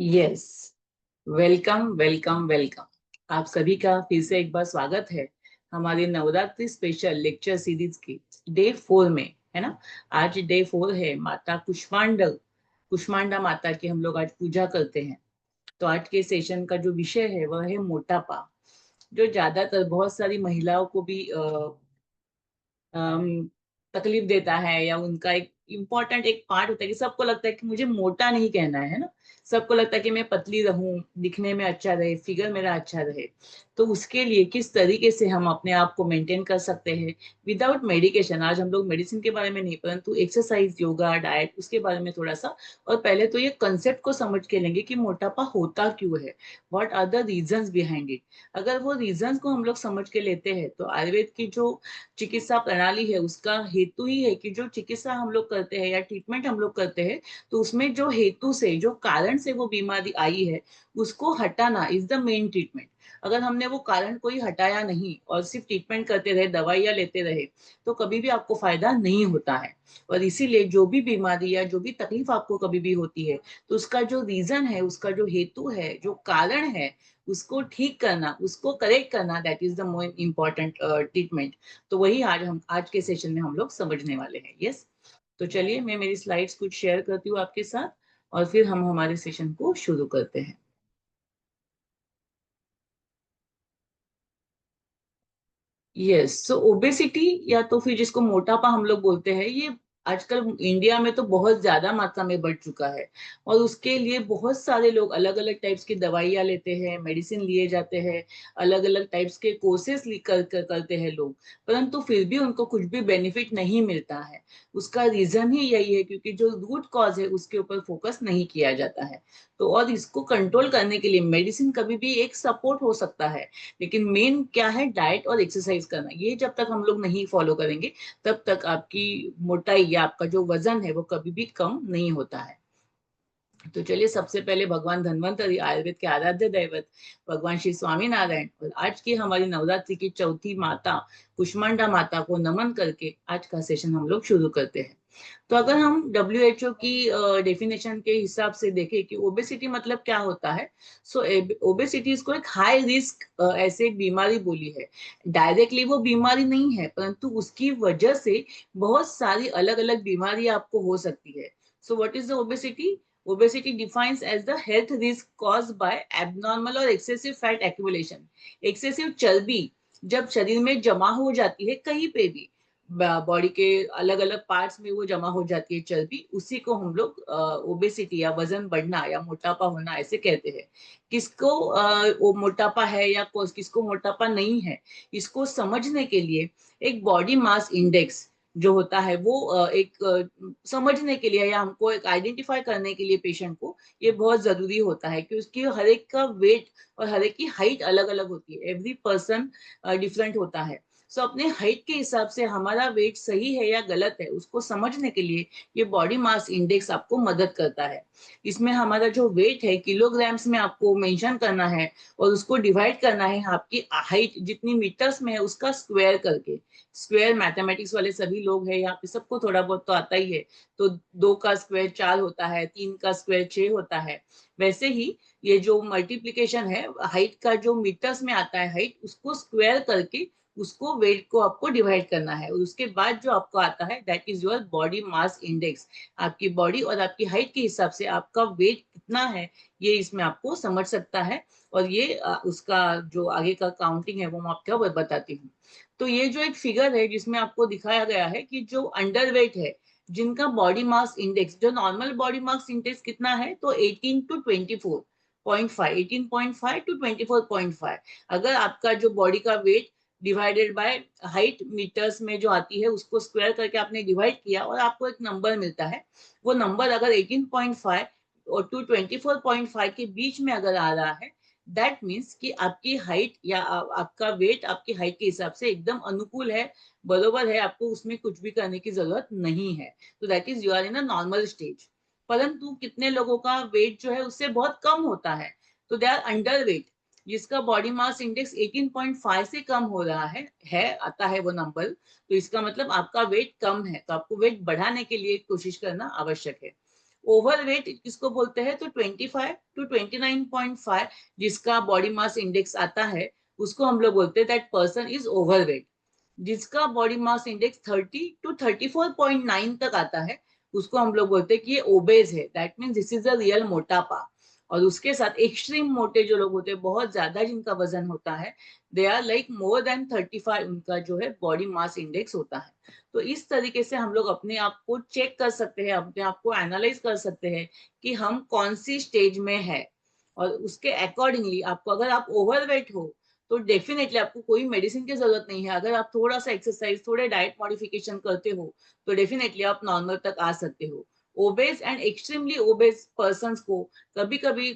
Yes. Welcome welcome welcome. आप सभी का फिर से एक बार स्वागत है हमारी नवरात्रि स्पेशल लेक्चर सीरीज की डे 4 में, है ना। आज डे 4 है। माता कुष्मांडा माता की हम लोग आज पूजा करते हैं। तो आज के सेशन का जो विषय है वह है मोटापा, जो ज्यादातर बहुत सारी महिलाओं को भी तकलीफ देता है, या उनका एक इम्पोर्टेंट एक पार्ट होता है कि सबको लगता है कि मुझे मोटा नहीं कहना है ना। सबको लगता है कि मैं पतली रहूं, दिखने में अच्छा रहे, फिगर मेरा अच्छा रहे। तो उसके लिए किस तरीके से हम अपने आप को मेंटेन कर सकते हैं विदाउट मेडिकेशन। आज हम लोग मेडिसिन के बारे में नहीं, परंतु एक्सरसाइज, योगा, डाइट, उसके बारे में थोड़ा सा। और पहले तो ये कंसेप्ट को समझ के लेंगे कि मोटापा होता क्यों है, what are the reasons behind it. अगर वो रीजंस को हम लोग समझ के लेते हैं तो आयुर्वेद की जो चिकित्सा प्रणाली है उसका हेतु ही है कि जो चिकित्सा हम लोग करते हैं या ट्रीटमेंट हम लोग करते हैं, तो उसमें जो हेतु से, जो कारण से वो बीमारी आई है, उसको हटाना इज द मेन ट्रीटमेंट। अगर हमने वो कारण कोई हटाया नहीं और सिर्फ ट्रीटमेंट करते रहे, दवाइयाँ लेते रहे, तो कभी भी आपको फायदा नहीं होता है। और इसीलिए जो भी बीमारी या जो भी तकलीफ आपको कभी भी होती है, तो उसका जो रीजन है, उसका जो हेतु है, जो कारण है, उसको ठीक करना, उसको करेक्ट करना, that is the most important treatment. तो वही आज के सेशन में हम लोग समझने वाले हैं। यस। तो चलिए मैं मेरी स्लाइड्स कुछ शेयर करती हूँ आपके साथ, और फिर हम हमारे सेशन को शुरू करते हैं। यस। सो ओबेसिटी, या तो फिर जिसको मोटापा हम लोग बोलते हैं, ये आजकल इंडिया में तो बहुत ज्यादा मात्रा में बढ़ चुका है। और उसके लिए बहुत सारे लोग अलग अलग टाइप्स की दवाइयाँ लेते हैं, मेडिसिन लिए जाते हैं, अलग अलग टाइप्स के कोर्सेस करते हैं लोग। परंतु फिर भी उनको कुछ भी बेनिफिट नहीं मिलता है। उसका रीजन ही यही है क्योंकि जो रूट कॉज है उसके ऊपर फोकस नहीं किया जाता है। तो और इसको कंट्रोल करने के लिए मेडिसिन कभी भी एक सपोर्ट हो सकता है, लेकिन मेन क्या है, डाइट और एक्सरसाइज करना। ये जब तक हम लोग नहीं फॉलो करेंगे, तब तक आपकी मोटाई या आपका जो वजन है वो कभी भी कम नहीं होता है। तो चलिए सबसे पहले भगवान धन्वंतरी, आयुर्वेद के आराध्य दैवत भगवान श्री स्वामीनारायण, और आज की हमारी नवरात्रि की चौथी माता कुष्मांडा माता को नमन करके आज का सेशन हम लोग शुरू करते हैं। तो अगर हम WHO की डेफिनेशन के हिसाब से देखें कि ओबेसिटी मतलब क्या होता है, सो ओबेसिटी इसको एक हाई रिस्क ऐसे एक बीमारी बोली है। डायरेक्टली वो बीमारी नहीं है, परंतु उसकी वजह से बहुत सारी अलग अलग बीमारी आपको हो सकती है। So what is the obesity? Obesity defines as the health risk caused by abnormal or excessive fat accumulation। excessive चर्बी जब शरीर में जमा हो जाती है कहीं पे भी, बॉडी के अलग अलग पार्ट्स में वो जमा हो जाती है चर्बी, उसी को हम लोग ओबेसिटी या वजन बढ़ना या मोटापा होना ऐसे कहते हैं। किसको वो मोटापा है या किसको मोटापा नहीं है, इसको समझने के लिए एक बॉडी मास इंडेक्स जो होता है वो एक समझने के लिए या हमको एक आइडेंटिफाई करने के लिए पेशेंट को, ये बहुत जरूरी होता है कि उसकी हर एक का वेट और हर एक की हाइट अलग अलग होती है। एवरी पर्सन डिफरेंट होता है। सो अपने हाइट के हिसाब से हमारा वेट सही है या गलत है उसको समझने के लिए ये बॉडी मास इंडेक्स आपको मदद करता है। इसमें हमारा जो वेट है किलोग्राम्स में आपको मेंशन करना है, और उसको डिवाइड करना है आपकी हाइट जितनी मीटर्स में है उसका स्क्वायर करके। स्क्वायर मैथमेटिक्स वाले सभी लोग हैं यहाँ पे, सबको थोड़ा बहुत तो आता ही है। तो 2 का स्क्वायर 4 होता है, 3 का स्क्वायर 6 होता है। वैसे ही ये जो मल्टीप्लीकेशन है हाइट का, जो मीटर्स में आता है हाइट, उसको स्क्वायर करके उसको वेट को आपको डिवाइड करना है, और उसके बाद जो आपको आता है that is your body mass index. आपकी बॉडी और आपकी हाइट के हिसाब से आपका वेट कितना है, ये इसमें आपको समझ सकता है। और ये उसका जो आगे का काउंटिंग है वो मैं आपको बताती हूँ। तो ये जो एक फिगर है जिसमें आपको दिखाया गया है कि जो अंडरवेट है, जिनका बॉडी मास इंडेक्स, जो नॉर्मल बॉडी मास इंडेक्स कितना है, तो 18 to 24.5, 18.5 to 24.5। अगर आपका जो बॉडी का weight divided by height meters में जो आती है उसको स्क्वायर करके आपने डिवाइड किया और आपको एक नंबर मिलता है, वो नंबर अगर 18.5 और टू 24.5 के बीच में अगर आ रहा है, दैट मीन्स कि आपकी हाइट या आपका वेट आपकी हाइट के हिसाब से एकदम अनुकूल है, बरोबर है, आपको उसमें कुछ भी करने की जरूरत नहीं है। तो that is you are in a normal stage. परंतु कितने लोगों का वेट जो है उससे बहुत कम होता है, तो दे आर अंडर वेट, जिसका बॉडी मास इंडेक्स 18.5 से कम हो रहा है आता है वो नंबर। तो इसका मतलब आपका वेट कम है, तो आपको वेट बढ़ाने के लिए कोशिश करना आवश्यक है। ओवरवेट किसको बोलते हैं, तो 25 to 29.5 जिसका बॉडी मास इंडेक्स आता है उसको हम लोग बोलते हैं दैट पर्सन इज ओवरवेट। जिसका बॉडी मास इंडेक्स 30 to 34.9 तक आता है उसको हम लोग बोलते हैं कि ये ओबेज है, that means this is the real मोटापा। और उसके साथ एक्सट्रीम मोटे जो लोग होते हैं, बहुत ज्यादा जिनका वजन होता है, they are like more than 35, उनका जो है बॉडी मास इंडेक्स होता है। तो इस तरीके से हम लोग अपने आप को चेक कर सकते हैं, अपने आप को एनालाइज कर सकते हैं कि हम कौन सी स्टेज में है। और उसके अकॉर्डिंगली आपको, अगर आप ओवरवेट हो तो डेफिनेटली आपको कोई मेडिसिन की जरूरत नहीं है। अगर आप थोड़ा सा एक्सरसाइज, थोड़े डाइट मॉडिफिकेशन करते हो तो डेफिनेटली आप नॉर्मल तक आ सकते हो। Obeys and extremely obeys person को कभी कभी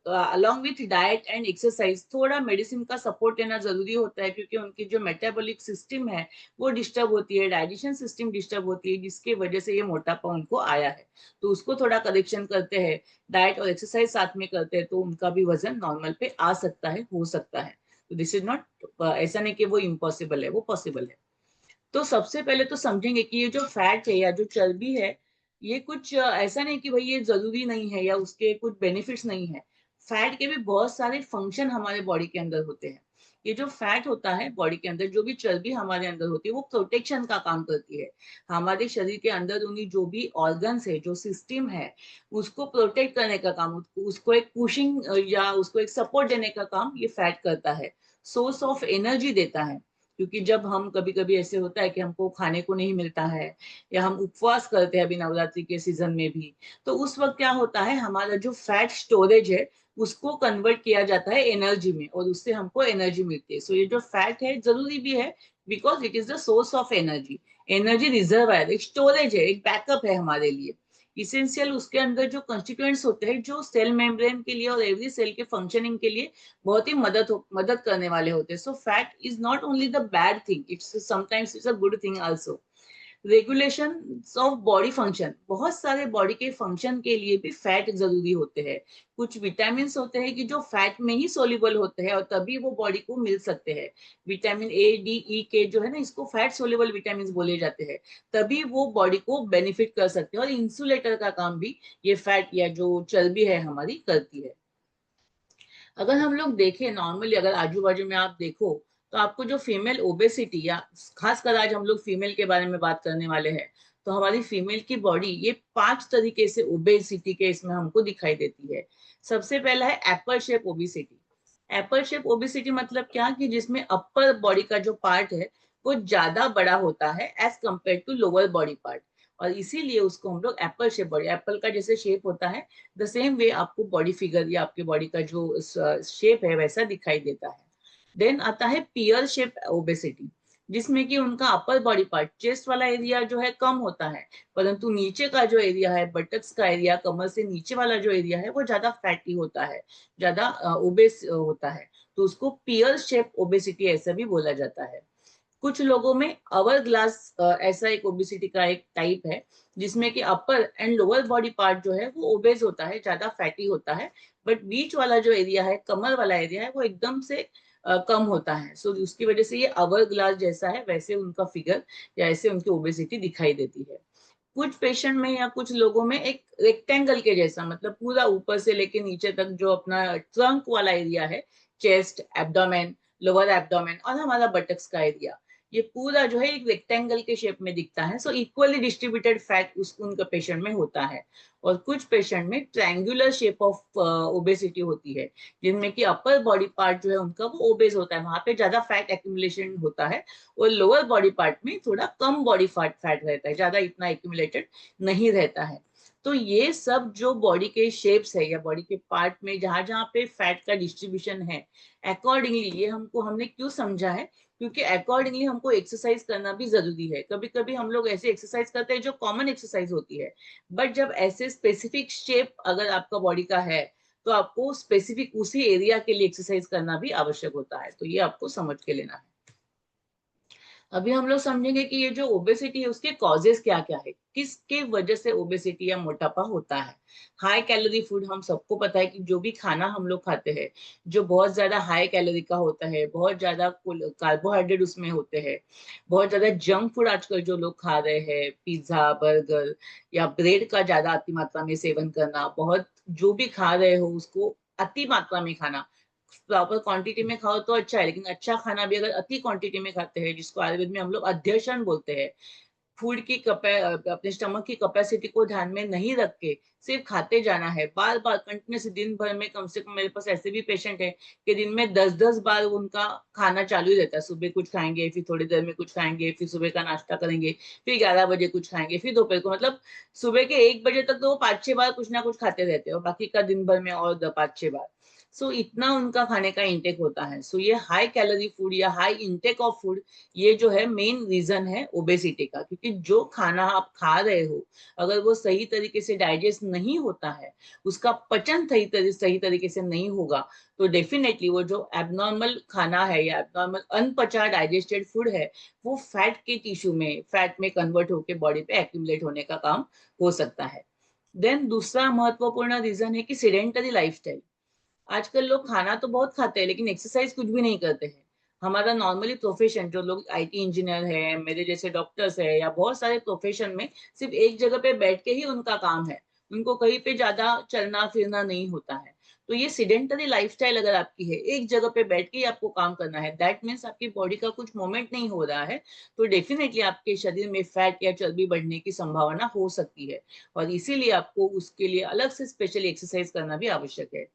along with diet and exercise थोड़ा मेडिसिन का सपोर्ट लेना जरूरी होता है, क्योंकि उनकी जो मेटाबॉलिक सिस्टम है वो डिस्टर्ब होती है, डाइजेशन सिस्टम डिस्टर्ब होती है, जिसकी वजह से ये मोटापा उनको आया है। तो उसको थोड़ा करेक्शन करते हैं, डाइट और एक्सरसाइज साथ में करते हैं, तो उनका भी वजन नॉर्मल पे आ सकता है, हो सकता है। तो दिस इज नॉट, ऐसा नहीं कि वो इम्पॉसिबल है, वो पॉसिबल है। तो सबसे पहले तो समझेंगे कि ये जो फैट है या जो चर्बी है, ये कुछ ऐसा नहीं कि भाई ये जरूरी नहीं है या उसके कुछ बेनिफिट्स नहीं है। फैट के भी बहुत सारे फंक्शन हमारे बॉडी के अंदर होते हैं। ये जो फैट होता है बॉडी के अंदर, जो भी चर्बी हमारे अंदर होती है, वो प्रोटेक्शन का काम करती है। हमारे शरीर के अंदर उन्हीं जो भी ऑर्गन्स है, जो सिस्टम है, उसको प्रोटेक्ट करने का काम, उसको एक पुशिंग या उसको एक सपोर्ट देने का काम ये फैट करता है। सोर्स ऑफ एनर्जी देता है, क्योंकि जब हम कभी कभी ऐसे होता है कि हमको खाने को नहीं मिलता है या हम उपवास करते हैं अभी नवरात्रि के सीजन में भी, तो उस वक्त क्या होता है, हमारा जो फैट स्टोरेज है उसको कन्वर्ट किया जाता है एनर्जी में, और उससे हमको एनर्जी मिलती है। सो ये जो फैट है जरूरी भी है, because it is the source of energy. Energy reserve है, एक स्टोरेज है, एक बैकअप है हमारे लिए इसेंशियल। उसके अंदर जो कंस्टिट्यूएंट्स होते हैं, जो सेल मेम्ब्रेन के लिए और एवरी सेल के फंक्शनिंग के लिए बहुत ही मदद करने वाले होते हैं। So fat is not only the bad thing, it's sometimes it's a good thing also. Regulation of body function, बहुत सारे बॉडी के फंक्शन के लिए भी फैट जरूरी होते हैं। कुछ विटामिन होते हैं कि जो फैट में ही सोल्यूबल होते हैं और तभी वो बॉडी को मिल सकते हैं। विटामिन ए, डी, ई के जो है ना, इसको फैट सोल्यूबल विटामिन बोले जाते हैं, तभी वो बॉडी को बेनिफिट कर सकते हैं। और इंसुलेटर का काम भी ये फैट या जो चर्बी है हमारी करती है। अगर हम लोग देखें नॉर्मली, अगर आजू बाजू में आप देखो, तो आपको जो फीमेल ओबेसिटी, या खासकर आज हम लोग फीमेल के बारे में बात करने वाले हैं, तो हमारी फीमेल की बॉडी ये 5 तरीके से ओबेसिटी के इसमें हमको दिखाई देती है। सबसे पहला है Apple shape obesity. Apple shape obesity मतलब क्या, कि जिसमें अपर बॉडी का जो पार्ट है वो ज्यादा बड़ा होता है as compare to lower body part, और इसीलिए उसको हम लोग एप्पल शेप बॉडी, एप्पल का जैसे शेप होता है द सेम वे आपको बॉडी फिगर या आपके बॉडी का जो शेप है वैसा दिखाई देता है। देन आता है पियर शेप ओबेसिटी, जिसमें कि उनका अपर बॉडी पार्ट, चेस्ट वाला एरिया जो है कम होता है, परंतु नीचे का जो एरिया है, बटक्स का एरिया, कमर से नीचे वाला जो एरिया है वो ज्यादा फैटी होता है, ज्यादा ओबेस होता है। तो उसको पियर शेप ओबेसिटी ऐसा भी बोला जाता है। कुछ लोगों में अवर ग्लास ऐसा एक ओबेसिटी का एक टाइप है, जिसमें कि अपर एंड लोअर बॉडी पार्ट जो है वो ओबेस होता है, ज्यादा फैटी होता है, बट बीच वाला जो एरिया है, कमर वाला एरिया है, वो एकदम से कम होता है। सो उसकी वजह से ये अवर ग्लास जैसा है, वैसे उनका फिगर या ऐसे उनकी ओबेसिटी दिखाई देती है। कुछ पेशेंट में या कुछ लोगों में एक रेक्टेंगल के जैसा, मतलब पूरा ऊपर से लेके नीचे तक जो अपना ट्रंक वाला एरिया है, चेस्ट, एब्डोमेन, लोअर एब्डोमेन और हमारा बटक्स का एरिया, ये पूरा जो है एक रेक्टेंगल के शेप में दिखता है। सो इक्वली डिस्ट्रीब्यूटेड फैट उस उनका पेशेंट में होता है। और कुछ पेशेंट में ट्रायंगुलर शेप ऑफ ओबेसिटी होती है, जिनमें कि अपर बॉडी पार्ट जो है उनका वो ओबेस होता है, वहां पे ज्यादा फैट एक्यूमुलेशन होता है, और लोअर बॉडी पार्ट में थोड़ा कम बॉडी फैट फैट रहता है, ज्यादा इतना एक्यूमुलेटेड नहीं रहता है। तो ये सब जो बॉडी के शेप्स है या बॉडी के पार्ट में जहां जहां पे फैट का डिस्ट्रीब्यूशन है, अकॉर्डिंगली ये हमने क्यों समझा है, क्योंकि अकॉर्डिंगली हमको एक्सरसाइज करना भी जरूरी है। कभी कभी हम लोग ऐसे एक्सरसाइज करते हैं जो कॉमन एक्सरसाइज होती है, बट जब ऐसे स्पेसिफिक शेप अगर आपका बॉडी का है, तो आपको स्पेसिफिक उसी एरिया के लिए एक्सरसाइज करना भी आवश्यक होता है। तो ये आपको समझ के लेना है। अभी हम लोग समझेंगे कि ये जो ओबेसिटी है उसके कॉजेस क्या क्या है, किसके वजह से ओबेसिटी या मोटापा होता है। हाई कैलोरी फूड, हम सबको पता है कि जो भी खाना हम लोग खाते हैं जो बहुत ज्यादा हाई कैलोरी का होता है, बहुत ज्यादा कार्बोहाइड्रेट उसमें होते हैं, बहुत ज्यादा जंक फूड आजकल जो लोग खा रहे हैं, पिज्जा बर्गर या ब्रेड का ज्यादा अति मात्रा में सेवन करना, बहुत जो भी खा रहे हो उसको अति मात्रा में खाना। प्रॉपर क्वांटिटी में खाओ तो अच्छा है, लेकिन अच्छा खाना भी अगर अति क्वांटिटी में खाते हैं, जिसको आयुर्वेद में हम लोग अध्यशन बोलते हैं, फूड की अपने स्टमक की कैपेसिटी को ध्यान में नहीं रख के सिर्फ खाते जाना है बार बार कंटिन्यूस, दिन भर में कम से कम, मेरे पास ऐसे भी पेशेंट है कि दिन में 10-10 बार उनका खाना चालू ही रहता है। सुबह कुछ खाएंगे, फिर थोड़ी देर में कुछ खाएंगे, फिर सुबह का नाश्ता करेंगे, फिर 11 बजे कुछ खाएंगे, फिर दोपहर को, मतलब सुबह के 1 बजे तक तो वो 5-6 बार कुछ ना कुछ खाते रहते हैं, और बाकी का दिन भर में और 5-6 बार। सो इतना उनका खाने का इंटेक होता है। सो ये हाई कैलोरी फूड या हाई इंटेक ऑफ फूड, ये जो है मेन रीजन है ओबेसिटी का। क्योंकि जो खाना आप खा रहे हो अगर वो सही तरीके से डाइजेस्ट नहीं होता है, उसका पचन सही तरीके से नहीं होगा, तो डेफिनेटली वो जो एबनॉर्मल खाना है या एबनॉर्मल अनपचा डाइजेस्टेड फूड है, वो फैट के टिश्यू में, फैट में कन्वर्ट होकर बॉडी पे एक्यूमुलेट होने का काम हो सकता है। देन दूसरा महत्वपूर्ण रीजन है कि सेडेंटरी लाइफस्टाइल। आजकल लोग खाना तो बहुत खाते हैं लेकिन एक्सरसाइज कुछ भी नहीं करते हैं। हमारा नॉर्मली प्रोफेशन, जो लोग आईटी इंजीनियर है, मेरे जैसे डॉक्टर्स है, या बहुत सारे प्रोफेशन में सिर्फ एक जगह पे बैठ के ही उनका काम है, उनको कहीं पे ज्यादा चलना फिरना नहीं होता है। तो ये सिडेंटरी लाइफस्टाइल अगर आपकी है, एक जगह पे बैठ के ही आपको काम करना है, दैट मीन्स आपकी बॉडी का कुछ मूवमेंट नहीं हो रहा है, तो डेफिनेटली आपके शरीर में फैट या चर्बी बढ़ने की संभावना हो सकती है। और इसीलिए आपको उसके लिए अलग से स्पेशली एक्सरसाइज करना भी आवश्यक है।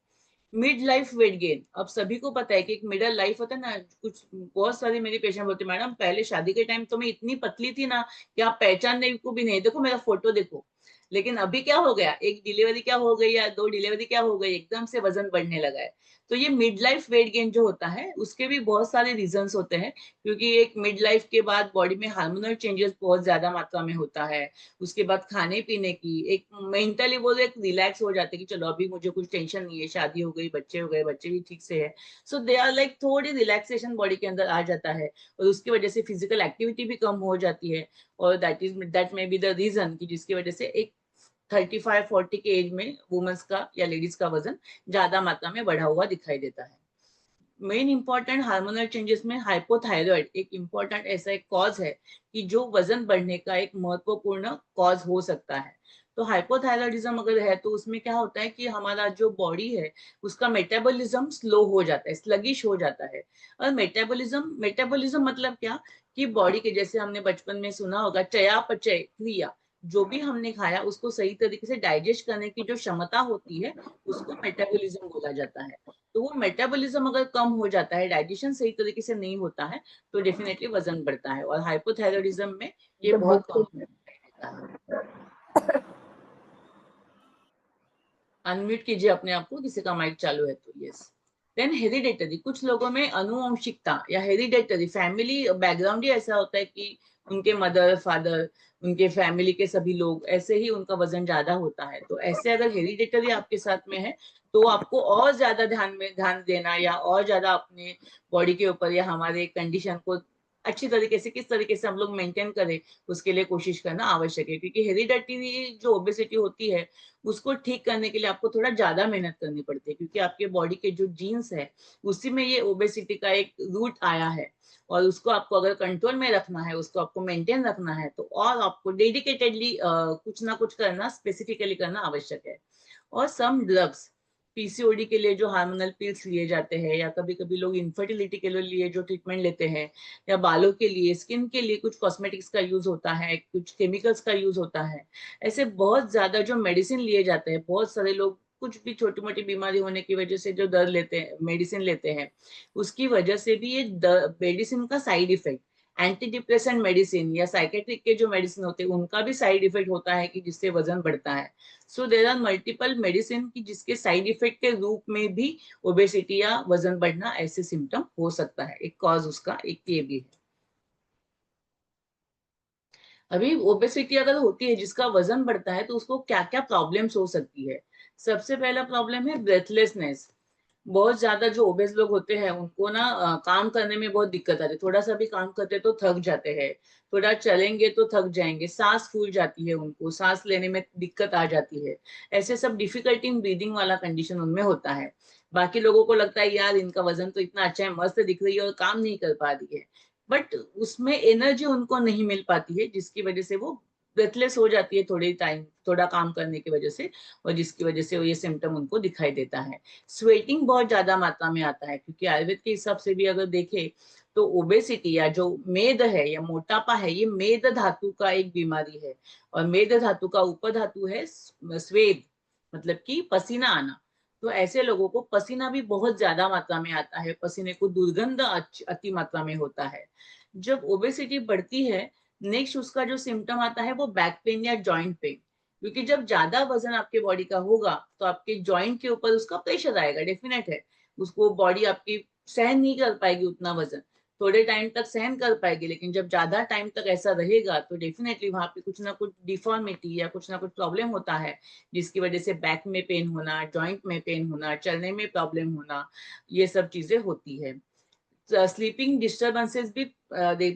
मिड लाइफ वेट गेन, अब सभी को पता है कि एक मिडल लाइफ होता है ना। कुछ बहुत सारे मेरी पेशेंट बोलते, मैडम पहले शादी के टाइम तो मैं इतनी पतली थी ना कि आप पहचानने को भी नहीं, देखो मेरा फोटो देखो। लेकिन अभी क्या हो गया, एक डिलीवरी क्या हो गई या 2 डिलीवरी क्या हो गई, एकदम से वजन बढ़ने लगा है। तो ये मिड लाइफ वेट गेन जो होता है उसके भी बहुत सारे रीजंस होते हैं। क्योंकि एक मिड लाइफ के बाद बॉडी में हार्मोनल चेंजेस बहुत ज्यादा मात्रा में होता है। उसके बाद खाने पीने की एक मेंटली वो एक रिलैक्स हो जाते हैं कि चलो अभी मुझे कुछ टेंशन नहीं है, शादी हो गई, बच्चे हो गए, बच्चे भी ठीक से है। सो दे आर लाइक, थोड़ी रिलैक्सेशन बॉडी के अंदर आ जाता है, और उसकी वजह से फिजिकल एक्टिविटी भी कम हो जाती है। और that may be the reason कि जिसकी वजह से एक 35-40 के एज में वुमेन्स का या लेडीज का वजन ज्यादा मात्रा में बढ़ा हुआ दिखाई देता है। मेन इंपॉर्टेंट हार्मोनल चेंजेस में हाइपोथायरॉइड एक इंपॉर्टेंट ऐसा एक कॉज है कि जो वजन बढ़ने का एक महत्वपूर्ण कॉज हो सकता है। तो हाइपोथायरॉइडिज्म अगर है तो उसमें क्या होता है कि हमारा जो बॉडी है उसका मेटाबॉलिज्म स्लो हो जाता है, स्लगिश हो जाता है। और मेटाबॉलिज्म मेटाबॉलिज्म मतलब क्या, कि बॉडी के, जैसे हमने बचपन में सुना होगा, चयापचय क्रिया, जो भी हमने खाया उसको सही तरीके से डाइजेस्ट करने की जो क्षमता होती है उसको मेटाबॉलिज्म बोला जाता है। तो वो मेटाबॉलिज्म अगर कम हो जाता है, डाइजेशन सही तरीके से नहीं होता है, तो डेफिनेटली वजन बढ़ता है। और हाइपोथायरॉइडिज्म में ये जब बहुत भूख कॉमन रहता है। अनम्यूट कीजिए अपने आप को, किसी का माइक चालू है तो। यस। देन हेरिडेटरी, कुछ लोगों में अनुवंशिकता या हेरिडेटरी फैमिली बैकग्राउंड ही ऐसा होता है कि उनके मदर फादर, उनके फैमिली के सभी लोग ऐसे ही उनका वजन ज्यादा होता है। तो ऐसे अगर हेरिडेटरी आपके साथ में है तो आपको और ज्यादा ध्यान देना, या और ज्यादा अपने बॉडी के ऊपर या हमारे कंडीशन को अच्छी तरीके से किस तरीके से हम लोग मेंटेन करें, उसके लिए कोशिश करना आवश्यक है। क्योंकि हेरिडेटरी जो ओबेसिटी होती है उसको ठीक करने के लिए आपको थोड़ा ज्यादा मेहनत करनी पड़ती है, क्योंकि आपके बॉडी के जो जीन्स है उसी में ये ओबेसिटी का एक रूट आया है। और उसको आपको अगर कंट्रोल में रखना है, उसको आपको मेंटेन रखना है, तो और आपको डेडिकेटेडली कुछ ना कुछ करना, स्पेसिफिकली करना आवश्यक है। और सम ड्रग्स, पीसीओडी के लिए जो हार्मोनल पिल्स लिए जाते हैं, या कभी कभी लोग इनफर्टिलिटी के लिए जो ट्रीटमेंट लेते हैं, या बालों के लिए, स्किन के लिए कुछ कॉस्मेटिक्स का यूज होता है, कुछ केमिकल्स का यूज होता है। ऐसे बहुत ज्यादा जो मेडिसिन लिए जाते हैं, बहुत सारे लोग कुछ भी छोटी मोटी बीमारी होने की वजह से जो दर्द लेते हैं, मेडिसिन लेते हैं, उसकी वजह से भी ये मेडिसिन का side effect, anti depressant medicine या साइकेट्रिक के जो मेडिसिन होते हैं उनका भी साइड इफेक्ट होता है कि जिससे वजन बढ़ता है। सो देर आर मल्टीपल मेडिसिन की जिसके साइड इफेक्ट के रूप में भी ओबेसिटी या वजन बढ़ना ऐसे सिम्टम हो सकता है। एक कॉज उसका एक ये भी है। अभी ओबेसिटी अगर होती है जिसका वजन बढ़ता है तो उसको क्या क्या प्रॉब्लम्स हो सकती है। सबसे पहला प्रॉब्लम है ब्रेथलेसनेस। बहुत ज्यादा जो ओबेस लोग होते हैं उनको ना काम करने में बहुत दिक्कत आती है, थोड़ा सा भी काम करते तो थक जाते हैं, थोड़ा चलेंगे तो थक जाएंगे, सांस फूल जाती है, उनको सांस लेने में दिक्कत आ जाती है। ऐसे सब डिफिकल्टी इन ब्रीदिंग वाला कंडीशन उनमें होता है। बाकी लोगों को लगता है यार इनका वजन तो इतना अच्छा है, मस्त दिख रही है और काम नहीं कर पा रही है, बट उसमें एनर्जी उनको नहीं मिल पाती है, जिसकी वजह से वो ब्रेथलेस हो जाती है थोड़ी टाइम, थोड़ा काम करने की वजह से, और जिसकी वजह से ये सिम्टम उनको दिखाई देता है। स्वेटिंग बहुत ज्यादा मात्रा में आता है, क्योंकि आयुर्वेद के हिसाब से भी अगर देखें तो ओबेसिटी या जो मेद है या मोटापा है, ये मेद धातु का एक बीमारी है, और मेद धातु का उपधातु है स्वेद, मतलब कि पसीना आना। तो ऐसे लोगों को पसीना भी बहुत ज्यादा मात्रा में आता है, पसीने को दुर्गंध अति मात्रा में होता है। जब ओबेसिटी बढ़ती है, नेक्स्ट उसका जो सिम्टम आता है वो बैक पेन या जॉइंट पेन, क्योंकि जब ज्यादा वजन आपके बॉडी का होगा तो आपके जॉइंट के ऊपर उसका प्रेशर आएगा, डेफिनेट है। उसको बॉडी आपकी सहन नहीं कर पाएगी उतना वजन, थोड़े टाइम तक सहन कर पाएगी, लेकिन जब ज्यादा टाइम तक ऐसा रहेगा तो डेफिनेटली वहां पे कुछ ना कुछ डिफॉर्मिटी या कुछ ना कुछ प्रॉब्लम होता है, जिसकी वजह से बैक में पेन होना, जॉइंट में पेन होना, चलने में प्रॉब्लम होना, ये सब चीजें होती है। स्लीपिंग डिस्टर्बेंसेस भी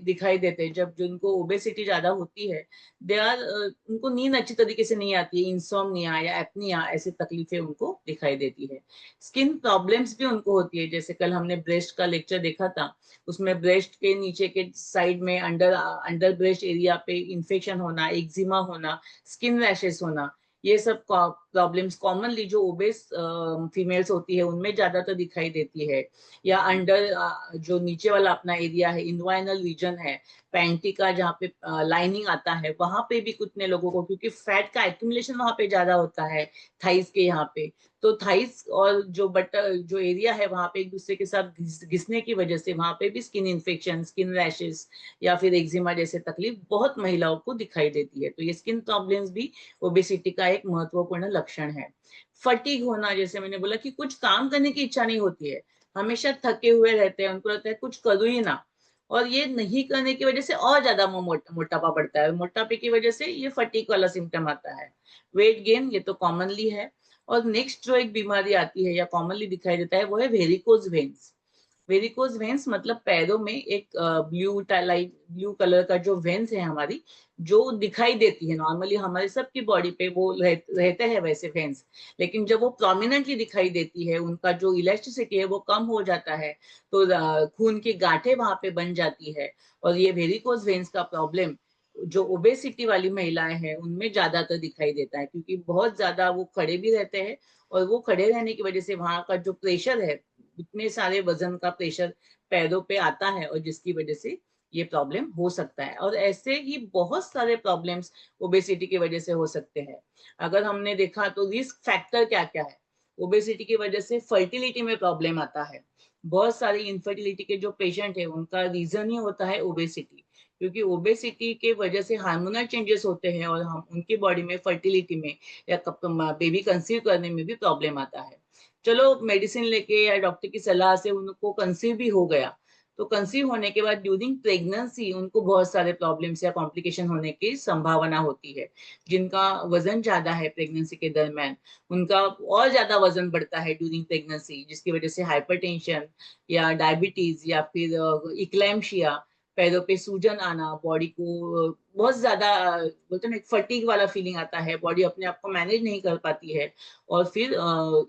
दिखाई देते हैं जब जिनको ओबेसिटी ज्यादा होती है। दे आर उनको नींद अच्छी तरीके से नहीं आती है, इंसोम्निया या एपनिया ऐसी तकलीफें उनको दिखाई देती है। स्किन प्रॉब्लम्स भी उनको होती है, जैसे कल हमने ब्रेस्ट का लेक्चर देखा था, उसमें ब्रेस्ट के नीचे के साइड में अंडर अंडर ब्रेस्ट एरिया पे इंफेक्शन होना, एक्जिमा होना, स्किन रैशेस होना, ये सब प्रॉब्लम्स कॉमनली जो ओबेस फीमेल्स होती है उनमें ज्यादातर दिखाई देती है। या अंडर जो नीचे वाला अपना एरिया है, इन्वाइनल रीजन है, पैंटी का जहाँ पे लाइनिंग आता है, वहां पे भी कितने लोगों को, क्योंकि फैट का एक्यूमुलेशन वहां पे ज्यादा होता है थाइस के यहाँ पे, तो थाइस और जो बटर जो एरिया है वहां पे एक दूसरे के साथ घिसने की वजह से वहां पे भी स्किन इन्फेक्शन, स्किन रैशेस या फिर एक्जिमा जैसे तकलीफ बहुत महिलाओं को दिखाई देती है। तो ये स्किन प्रॉब्लम्स भी ओबेसिटी का एक महत्वपूर्ण लक्षण है। फटीग होना, जैसे मैंने बोला कि कुछ काम करने की इच्छा नहीं होती है, हमेशा थके हुए रहते हैं, उनको लगता है कुछ करूँ ही ना, और ये नहीं करने की वजह से और ज्यादा मोटापा बढ़ता है, मोटापे की वजह से ये फटीक वाला सिम्टम आता है। वेट गेन ये तो कॉमनली है। और नेक्स्ट जो एक बीमारी आती है या कॉमनली दिखाई देता है वो है वेरिकोज वेन्स। वेरिकोज वेन्स मतलब पैरों में एक ब्लू कलर का जो वेन्स है हमारी, जो दिखाई देती है, नॉर्मली हमारे सबकी बॉडी पे वो रहते हैं वैसे वेन्स, लेकिन जब वो प्रोमिनेंटली दिखाई देती है, उनका जो इलास्टिसिटी है वो कम हो जाता है, तो खून की गांठें वहां पे बन जाती है। और ये वेरिकोज वेन्स का प्रॉब्लम जो ओबेसिटी वाली महिलाएं हैं उनमें ज्यादातर दिखाई देता है, क्योंकि बहुत ज्यादा वो खड़े भी रहते हैं, और वो खड़े रहने की वजह से वहां का जो प्रेशर है, इतने सारे वजन का प्रेशर पैरों पे आता है, और जिसकी वजह से ये प्रॉब्लम हो सकता है। और ऐसे ही बहुत सारे प्रॉब्लम्स ओबेसिटी की वजह से हो सकते हैं। अगर हमने देखा तो रिस्क फैक्टर क्या क्या है, ओबेसिटी की वजह से फर्टिलिटी में प्रॉब्लम आता है। बहुत सारी इनफर्टिलिटी के जो पेशेंट है उनका रीजन ही होता है ओबेसिटी, क्योंकि ओबेसिटी के वजह से हार्मोनल चेंजेस होते हैं और हम उनकी बॉडी में फर्टिलिटी में या बेबी कंसीव करने में भी प्रॉब्लम आता है। चलो मेडिसिन लेके या डॉक्टर की सलाह से उनको कंसीव भी हो गया, तो कंसीव होने के बाद ड्यूरिंग प्रेगनेंसी उनको बहुत सारे प्रॉब्लम्स या कॉम्प्लिकेशन होने की संभावना होती है। जिनका वजन ज्यादा है प्रेगनेंसी के दरमियान, उनका और ज्यादा वजन बढ़ता है ड्यूरिंग प्रेगनेंसी, जिसकी वजह से हाइपरटेंशन या डायबिटीज या फिर इक्लैम्शिया, पैरों पे सूजन आना, बॉडी को बहुत ज्यादा बोलते हैं ना फटीग वाला फीलिंग आता है, बॉडी अपने आप को मैनेज नहीं कर पाती है, और फिर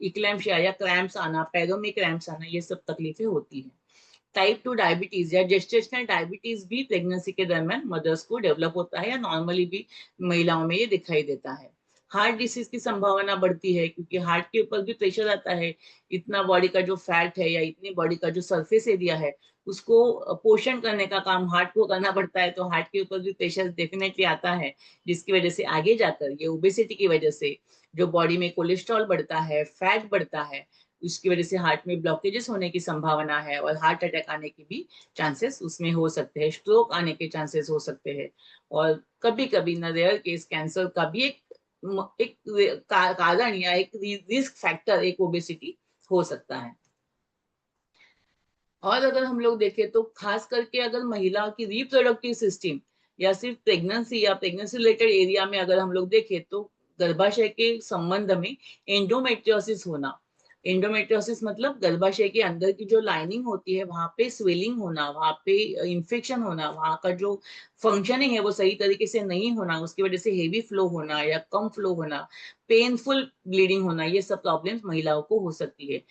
इक्लैम्शिया या क्रैम्प्स आना, पैरों में क्रैम्प्स आना, ये सब तकलीफें होती हैं। टाइप 2 डायबिटीज या जेस्टेशनल डायबिटीज भी प्रेगनेंसी के दरमियान मदर्स को डेवलप होता है, या नॉर्मली भी महिलाओं में ये दिखाई देता है। हार्ट डिसीज की संभावना बढ़ती है, क्योंकि हार्ट के ऊपर भी प्रेशर आता है, इतना बॉडी का जो फैट है या इतनी बॉडी का जो सरफेस एरिया है उसको पोषण करने का काम हार्ट को करना पड़ता है, तो हार्ट के ऊपर भी प्रेशर डेफिनेटली आता है, जिसकी वजह से आगे जाकर ये ओबेसिटी की वजह से जो बॉडी में कोलेस्ट्रॉल बढ़ता है, फैट बढ़ता है, उसकी वजह से हार्ट में ब्लॉकेजेस होने की संभावना है, और हार्ट अटैक आने की भी चांसेस उसमें हो सकते हैं, स्ट्रोक आने के चांसेस हो सकते हैं, और कभी कभी न रेयर केस कैंसर का भी एक कारण या एक रिस्क फैक्टर एक ओबेसिटी हो सकता है। और अगर हम लोग देखें तो खास करके अगर महिला की रिप्रोडक्टिव सिस्टम या सिर्फ प्रेगनेंसी या प्रेगनेंसी रिलेटेड एरिया में अगर हम लोग देखें तो गर्भाशय के संबंध में एंडोमेट्रियोसिस होना, एंडोमेट्रियोसिस मतलब गर्भाशय के अंदर की जो लाइनिंग होती है वहां पे स्वेलिंग होना, वहां पे इन्फेक्शन होना, वहां का जो फंक्शनिंग है वो सही तरीके से नहीं होना, उसकी वजह से हेवी फ्लो होना या कम फ्लो होना, पेनफुल ब्लीडिंग होना, ये सब प्रॉब्लम्स महिलाओं को हो सकती है।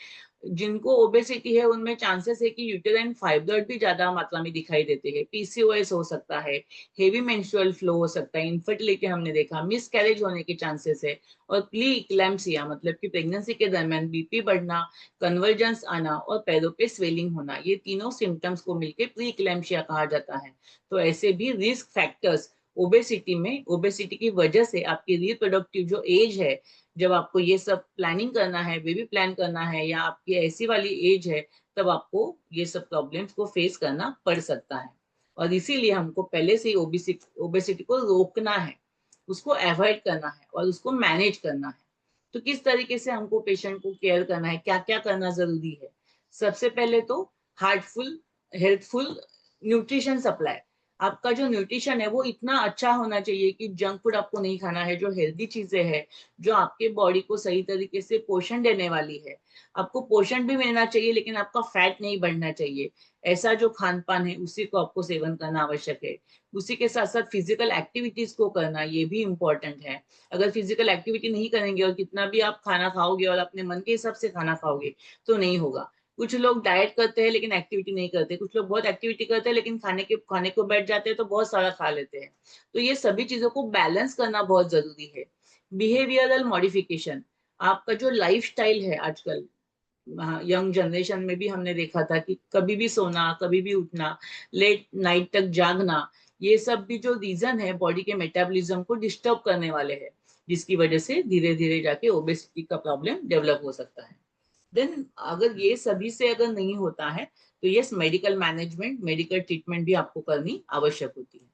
जिनको ओबेसिटी है उनमें चांसेस है कि यूटेराइन फाइब्रॉइड भी ज्यादा मात्रा में दिखाई देते हैं, पीसीओएस हो सकता है, हेवी मेंस्ट्रुअल फ्लो हो सकता है, इनफर्टिलिटी हमने देखा, मिस कैरेज होने के चांसेस है, और प्री इक्लैम्सिया मतलब कि प्रेगनेंसी के दरमियान बीपी बढ़ना, कन्वर्जेंस आना और पैरों पे स्वेलिंग होना, ये तीनों सिम्टम्स को मिलकर प्री इक्लैम्सिया कहा जाता है। तो ऐसे भी रिस्क फैक्टर्स ओबेसिटी में, ओबेसिटी की वजह से आपकी रिप्रोडक्टिव जो एज है, जब आपको ये सब प्लानिंग करना है, बेबी प्लान करना है, या आपकी ऐसी वाली एज है, तब आपको ये सब प्रॉब्लम्स को फेस करना पड़ सकता है। और इसीलिए हमको पहले से ही ओबेसिटी को रोकना है, उसको अवॉइड करना है और उसको मैनेज करना है। तो किस तरीके से हमको पेशेंट को केयर करना है, क्या क्या करना जरूरी है? सबसे पहले तो हार्टफुल, हेल्थफुल न्यूट्रिशन सप्लाई। आपका जो न्यूट्रिशन है वो इतना अच्छा होना चाहिए कि जंक फूड आपको नहीं खाना है, जो हेल्दी चीजें हैं, जो आपके बॉडी को सही तरीके से पोषण देने वाली है। आपको पोषण भी मिलना चाहिए लेकिन आपका फैट नहीं बढ़ना चाहिए। ऐसा जो खान पान है उसी को आपको सेवन करना आवश्यक है। उसी के साथ साथ फिजिकल एक्टिविटीज को करना ये भी इम्पोर्टेंट है। अगर फिजिकल एक्टिविटी नहीं करेंगे और कितना भी आप खाना खाओगे और अपने मन के हिसाब से खाना खाओगे तो नहीं होगा। कुछ लोग डाइट करते हैं लेकिन एक्टिविटी नहीं करते, कुछ लोग बहुत एक्टिविटी करते हैं लेकिन खाने को बैठ जाते हैं तो बहुत सारा खा लेते हैं। तो ये सभी चीजों को बैलेंस करना बहुत जरूरी है। बिहेवियरल मॉडिफिकेशन, आपका जो लाइफ स्टाइल है आजकल, यंग जनरेशन में भी हमने देखा था कि कभी भी सोना, कभी भी उठना, लेट नाइट तक जागना, ये सब भी जो रीजन है बॉडी के मेटाबॉलिज्म को डिस्टर्ब करने वाले हैं, जिसकी वजह से धीरे धीरे जाके ओबेसिटी का प्रॉब्लम डेवलप हो सकता है। देन अगर ये सभी से अगर नहीं होता है तो yes, medical management, medical treatment भी आपको करनी आवश्यक होती है।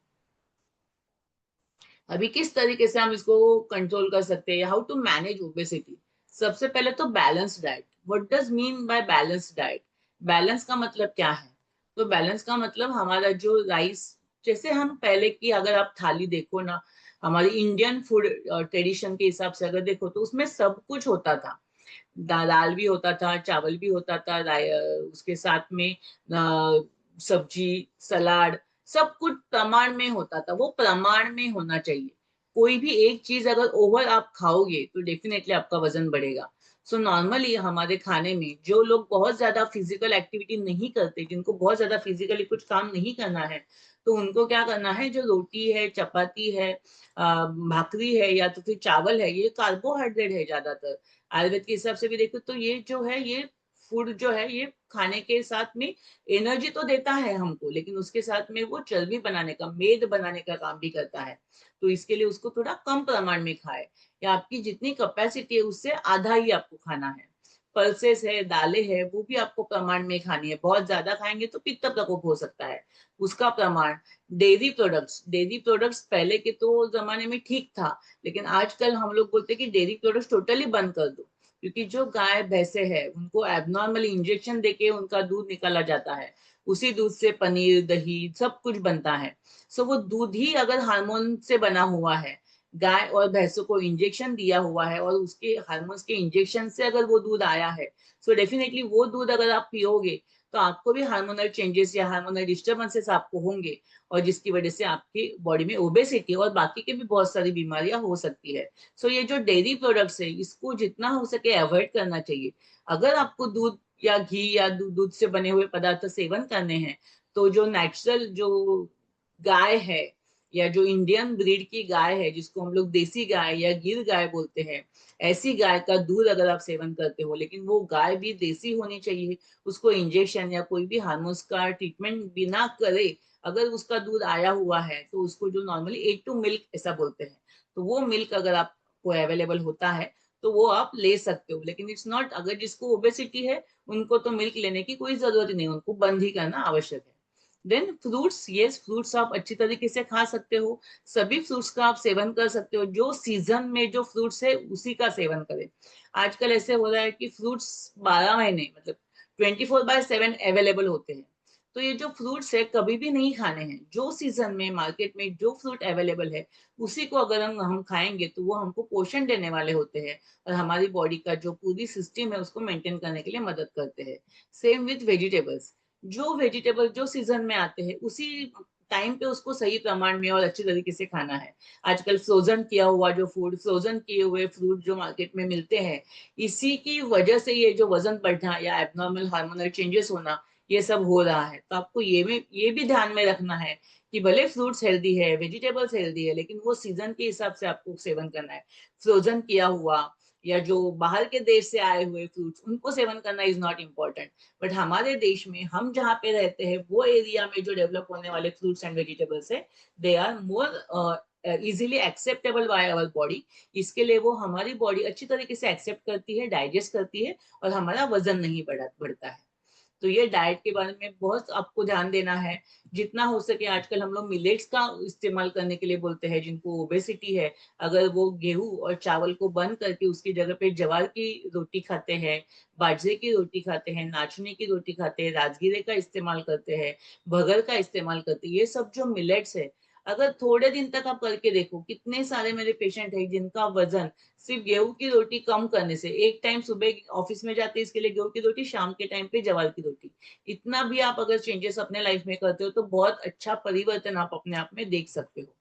अभी किस तरीके से हम इसको कंट्रोल कर सकते हैं, हाउ टू मैनेज ओबेसिटी? सबसे पहले तो balance diet. What does mean by balance diet? Balance का मतलब क्या है? तो बैलेंस का मतलब हमारा जो राइस, जैसे हम पहले की अगर आप थाली देखो ना, हमारी इंडियन फूड ट्रेडिशन के हिसाब से अगर देखो तो उसमें सब कुछ होता था। दाल भी होता था, चावल भी होता था, उसके साथ में सब्जी, सलाद, सब कुछ प्रमाण में होता था। वो प्रमाण में होना चाहिए। कोई भी एक चीज अगर ओवर आप खाओगे तो डेफिनेटली आपका वजन बढ़ेगा। सो नॉर्मली हमारे खाने में जो लोग बहुत ज्यादा फिजिकल एक्टिविटी नहीं करते, जिनको बहुत ज्यादा फिजिकली कुछ काम नहीं करना है, तो उनको क्या करना है, जो रोटी है, चपाती है, भाकरी है या तो फिर चावल है, ये कार्बोहाइड्रेट है ज्यादातर। आयुर्वेद के हिसाब से भी देखो तो ये जो है, ये फूड जो है, ये खाने के साथ में एनर्जी तो देता है हमको, लेकिन उसके साथ में वो चर्बी बनाने का, मेद बनाने का काम भी करता है। तो इसके लिए उसको थोड़ा कम प्रमाण में खाए, या आपकी जितनी कैपेसिटी है उससे आधा ही आपको खाना है। पल्सेस है, दालें है, वो भी आपको प्रमाण में खानी है। बहुत ज्यादा खाएंगे तो पित्त प्रकोप हो सकता है, उसका प्रमाण। डेयरी प्रोडक्ट्स पहले के तो जमाने में ठीक था, लेकिन आजकल हम लोग बोलते हैं कि डेयरी प्रोडक्ट्स टोटली बंद कर दो, क्योंकि जो गाय भैंसे है उनको एबनॉर्मली इंजेक्शन देके उनका दूध निकाला जाता है। उसी दूध से पनीर, दही सब कुछ बनता है। सो वो दूध ही अगर हार्मोन से बना हुआ है, गाय और भैंसों को इंजेक्शन दिया हुआ है और उसके हार्मोन्स के इंजेक्शन से अगर वो दूध आया है, सो डेफिनेटली वो दूध अगर आप पियोगे तो आपको भी हार्मोनल चेंजेस या हार्मोनल डिस्टर्बेंसेस आपको होंगे, और जिसकी वजह से आपकी बॉडी में ओबेसिटी और बाकी के भी बहुत सारी बीमारियां हो सकती है। सो ये जो डेयरी प्रोडक्ट्स है इसको जितना हो सके अवॉइड करना चाहिए। अगर आपको दूध या घी या दूध से बने हुए पदार्थ सेवन करने हैं, तो जो नेचुरल जो गाय है, या जो इंडियन ब्रीड की गाय है, जिसको हम लोग देसी गाय या गिर गाय बोलते हैं, ऐसी गाय का दूध अगर आप सेवन करते हो, लेकिन वो गाय भी देसी होनी चाहिए, उसको इंजेक्शन या कोई भी हार्मोन्स का ट्रीटमेंट बिना करे अगर उसका दूध आया हुआ है, तो उसको जो नॉर्मली एग टू मिल्क ऐसा बोलते हैं, तो वो मिल्क अगर आपको अवेलेबल होता है तो वो आप ले सकते हो। लेकिन इट्स नॉट, अगर जिसको ओबेसिटी है उनको तो मिल्क लेने की कोई जरूरत ही नहीं, उनको बंद ही करना आवश्यक है। देन फ्रूट्स, यस, फ्रूट्स आप अच्छी तरीके से खा सकते हो। सभी फ्रूट्स का आप सेवन कर सकते हो, जो सीजन में जो फ्रूट्स है उसी का सेवन करें। आजकल ऐसे हो रहा है कि फ्रूट्स 12 महीने मतलब 24/7 अवेलेबल होते हैं। तो ये जो फ्रूट्स है कभी भी नहीं खाने हैं, जो सीजन में मार्केट में जो फ्रूट अवेलेबल है उसी को अगर हम खाएंगे तो वो हमको पोषण देने वाले होते हैं और हमारी बॉडी का जो पूरी सिस्टम है उसको मेंटेन करने के लिए मदद करते हैं। सेम विथ वेजिटेबल्स, जो वेजिटेबल जो सीजन में आते हैं उसी टाइम पे उसको सही प्रमाण में और अच्छी तरीके से खाना है। आजकल फ्रोजन किया हुआ जो फूड, फ्रोजन किए हुए फ्रूट जो मार्केट में मिलते हैं, इसी की वजह से ये जो वजन बढ़ना या एबनॉर्मल हार्मोनल चेंजेस होना ये सब हो रहा है। तो आपको ये भी ध्यान में रखना है कि भले फ्रूट्स हेल्दी है, वेजिटेबल्स हेल्दी है, लेकिन वो सीजन के हिसाब से आपको सेवन करना है। फ्रोजन किया हुआ या जो बाहर के देश से आए हुए फ्रूट्स उनको सेवन करना इज नॉट इम्पोर्टेंट। बट हमारे देश में हम जहाँ पे रहते हैं वो एरिया में जो डेवलप होने वाले फ्रूट्स एंड वेजिटेबल्स है, they are more easily acceptable by our body. इसके लिए वो हमारी बॉडी अच्छी तरीके से एक्सेप्ट करती है, डाइजेस्ट करती है और हमारा वजन नहीं बढ़ता है। तो ये डाइट के बारे में बहुत आपको ध्यान देना है। जितना हो सके आजकल हम लोग मिलेट्स का इस्तेमाल करने के लिए बोलते हैं, जिनको ओबेसिटी है, अगर वो गेहूं और चावल को बंद करके उसकी जगह पे ज्वार की रोटी खाते हैं, बाजरे की रोटी खाते हैं, नाचने की रोटी खाते हैं, राजगीरे का इस्तेमाल करते हैं, भगर का इस्तेमाल करते हैं, ये सब जो मिलेट्स है अगर थोड़े दिन तक आप करके देखो, कितने सारे मेरे पेशेंट है जिनका वजन सिर्फ गेहूं की रोटी कम करने से, एक टाइम सुबह ऑफिस में जाते हैं इसके लिए गेहूं की रोटी, शाम के टाइम पे ज्वार की रोटी, इतना भी आप अगर चेंजेस अपने लाइफ में करते हो तो बहुत अच्छा परिवर्तन आप अपने आप में देख सकते हो।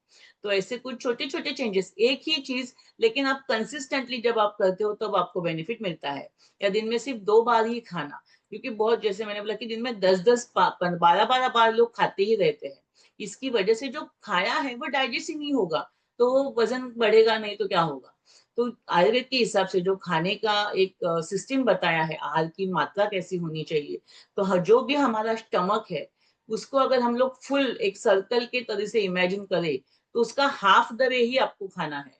तो ऐसे कुछ छोटे छोटे चेंजेस, एक ही चीज लेकिन आप कंसिस्टेंटली जब आप करते हो तब आपको बेनिफिट मिलता है। या दिन में सिर्फ 2 बार ही खाना, क्योंकि बहुत जैसे मैंने बोला कि दिन में 10-10 12-12 बार लोग खाते ही रहते हैं, इसकी वजह से जो खाया है वो डाइजेस्ट ही नहीं होगा, तो वजन बढ़ेगा नहीं तो क्या होगा। तो आयुर्वेद के हिसाब से जो खाने का एक सिस्टम बताया है, आहार की मात्रा कैसी होनी चाहिए, तो जो भी हमारा स्टमक है उसको अगर हम लोग फुल एक सर्कल के तरह से इमेजिन करें तो उसका हाफ द वे ही आपको खाना है।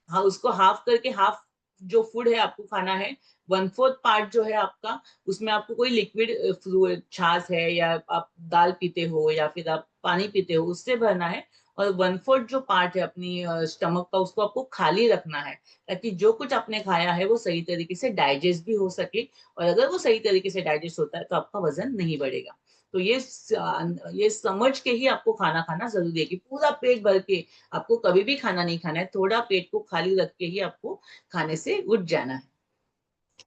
हाँ, उसको हाफ करके हाफ जो फूड है आपको खाना है, 1/4 पार्ट जो है आपका, उसमें आपको कोई लिक्विड फ्लूइड छाछ है या आप दाल पीते हो या फिर आप पानी पीते हो उससे भरना है। और 1/4 जो पार्ट है अपनी स्टमक का उसको आपको खाली रखना है, ताकि जो कुछ आपने खाया है वो सही तरीके से डाइजेस्ट भी हो सके। और अगर वो सही तरीके से डाइजेस्ट होता है तो आपका वजन नहीं बढ़ेगा। तो ये समझ के ही आपको खाना खाना जरूरी है कि पूरा पेट भर के आपको कभी भी खाना नहीं खाना है, थोड़ा पेट को खाली रख के ही आपको खाने से उठ जाना है।